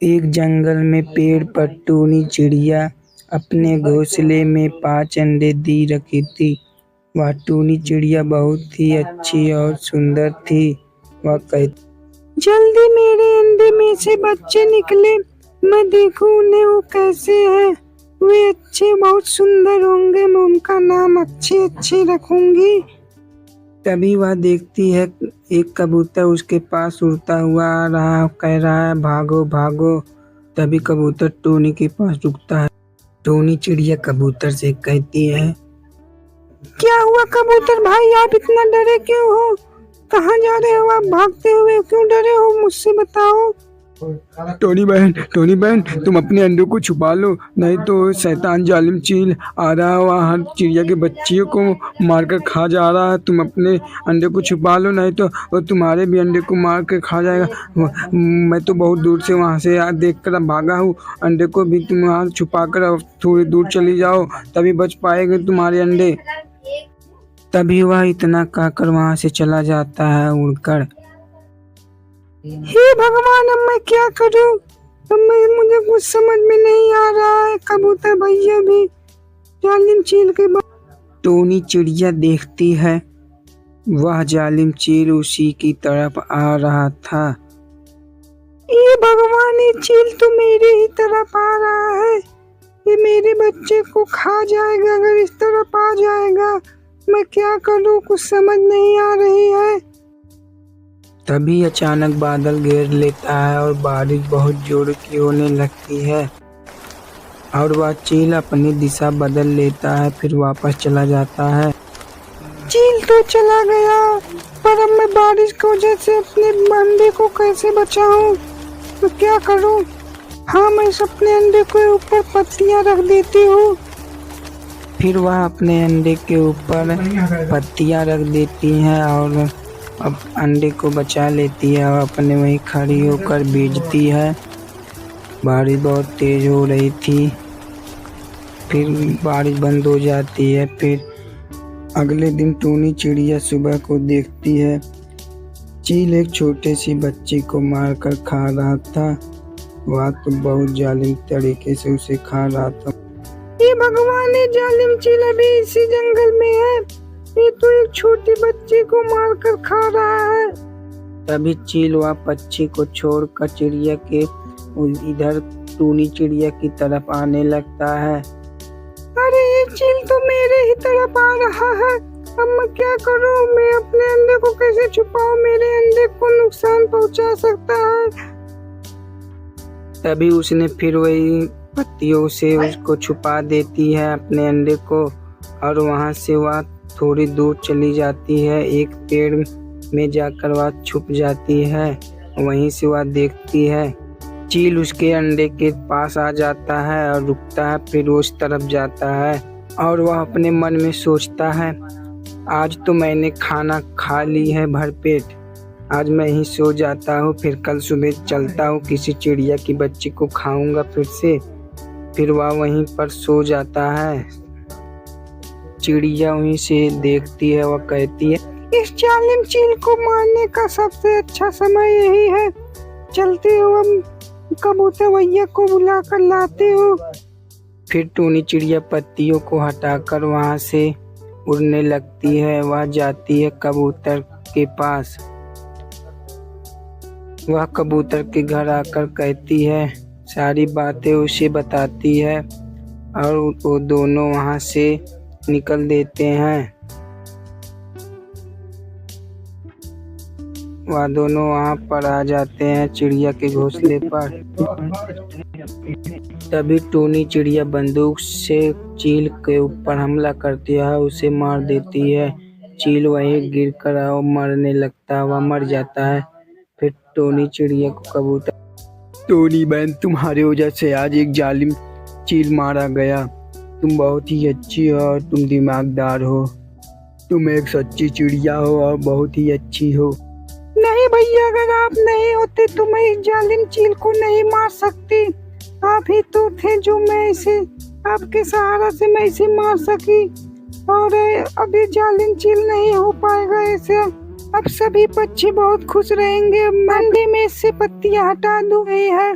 एक जंगल में पेड़ पर टूनी चिड़िया अपने घोंसले में 5 अंडे दी रखी थी। वह टूनी चिड़िया बहुत ही अच्छी और सुंदर थी। वह कहती, जल्दी मेरे अंडे में से बच्चे निकले, मैं देखूं उन्हें वो कैसे हैं। वे अच्छे बहुत सुंदर होंगे, मैं उनका नाम अच्छे अच्छे रखूंगी। तभी वह देखती है एक कबूतर उसके पास उड़ता हुआ आ रहा, कह रहा है भागो भागो। तभी कबूतर टोनी के पास रुकता है। टोनी चिड़िया कबूतर से कहती है, क्या हुआ कबूतर भाई, आप इतना डरे क्यों हो? कहाँ जा रहे हो? आप भागते हुए क्यों डरे हो? मुझसे बताओ। टोनी बहन तुम अपने अंडों को छुपा लो, नहीं तो शैतान जालिम चील आ रहा है, वह हर चिड़िया के बच्चियों को मारकर खा जा रहा है। तुम अपने अंडे को छुपा लो, नहीं तो वो तुम्हारे भी अंडे को मार कर खा जाएगा। मैं तो बहुत दूर से वहाँ से देख कर भागा हूँ। अंडे को भी तुम वहाँ छुपा कर थोड़ी दूर चली जाओ, तभी बच पाएंगे तुम्हारे अंडे। तभी वह इतना कहकर वहाँ से चला जाता है उड़कर। हे भगवान, अब मैं क्या करूं? मुझे कुछ समझ में नहीं आ रहा है। कबूतर भैया भी जालिम चील के टोनी चिड़िया देखती है, वह जालिम चील उसी की तरफ आ रहा था। ये भगवान, ये चील तो मेरे ही तरफ आ रहा है। ये मेरे बच्चे को खा जाएगा अगर इस तरफ आ जाएगा। मैं क्या करूं, कुछ समझ नहीं आ रही है। तभी अचानक बादल घेर लेता है और बारिश बहुत जोर की होने लगती है और वह चील अपनी दिशा बदल लेता है, फिर वापस चला जाता है। चील तो चला गया, पर अब मैं बारिश की वजह से अपने अंडे को कैसे बचाऊं? तो क्या करूं? हाँ, मैं अपने अंडे के ऊपर पत्तियां रख देती हूँ। फिर वह अपने अंडे के ऊपर पत्तियां रख देती हैं और अब अंडे को बचा लेती है और अपने वहीं खड़ी होकर बीजती है। बारिश बहुत तेज हो रही थी, फिर बारिश बंद हो जाती है। फिर अगले दिन टोनी चिड़िया सुबह को देखती है, चील एक छोटे सी बच्ची को मारकर खा रहा था। वह तो बहुत जालिम तरीके से उसे खा रहा था। ये भगवान, ये जालिम चील अभी इसी जंगल में है, ये तो एक छोटी बच्ची को मारकर खा रहा है। तभी चील वह बच्ची को छोड़कर चिड़िया के इधर टूनी चिड़िया की तरफ आने लगता है। अरे ये चील तो मेरे ही तरफ आ रहा है, अब मैं क्या करूं? मैं अपने अंडे को कैसे छुपाऊं? मेरे अंडे को नुकसान पहुंचा सकता है। तभी उसने फिर वही पत्तियों से उसको छुपा देती है अपने अंडे को और वहां से वह थोड़ी दूर चली जाती है। एक पेड़ में जाकर वह छुप जाती है। वहीं से वह देखती है चील उसके अंडे के पास आ जाता है और रुकता है, फिर उस तरफ जाता है और वह अपने मन में सोचता है, आज तो मैंने खाना खा ली है भरपेट, आज मैं ही सो जाता हूँ, फिर कल सुबह चलता हूँ, किसी चिड़िया की बच्ची को खाऊंगा फिर से। फिर वह वहीं पर सो जाता है। चिड़िया वहीं से देखती है, वह कहती है, इस जालिम चील को मारने का सबसे अच्छा समय यही है। चलते हो, हम कबूतर भैया को बुला कर लाते हो। फिर टूनी चिड़िया पत्तियों को हटाकर वहां से उड़ने लगती है। वह जाती है कबूतर के पास। वह कबूतर के घर आकर कहती है, सारी बातें उसे बताती है और वो दोनों वहां से निकल देते हैं। वह दोनों वहां पर आ जाते हैं चिड़िया के घोंसले पर। तभी टूनी चिड़िया बंदूक से चील के ऊपर हमला करती है, उसे मार देती है। चील वहीं गिरकर मरने लगता है, वह मर जाता है। फिर टोनी चिड़िया को कबूतर, टोनी बहन, तुम्हारे वजह से आज एक जालिम चील मारा गया। तुम बहुत ही अच्छी हो और तुम दिमागदार हो। तुम एक सच्ची चिड़िया हो और बहुत ही अच्छी हो। नहीं भैया, अगर आप नहीं होते तो मैं इस जालिम चील को नहीं मार सकती। आप ही तो थे जो मैं इसे, आपके सहारा से मैं इसे मार सकी। और अभी जालिम चील नहीं हो पाएगा ऐसे। अब सभी पक्षी बहुत खुश रहेंगे। मंडी में से पत्तियां हटा दी गई है।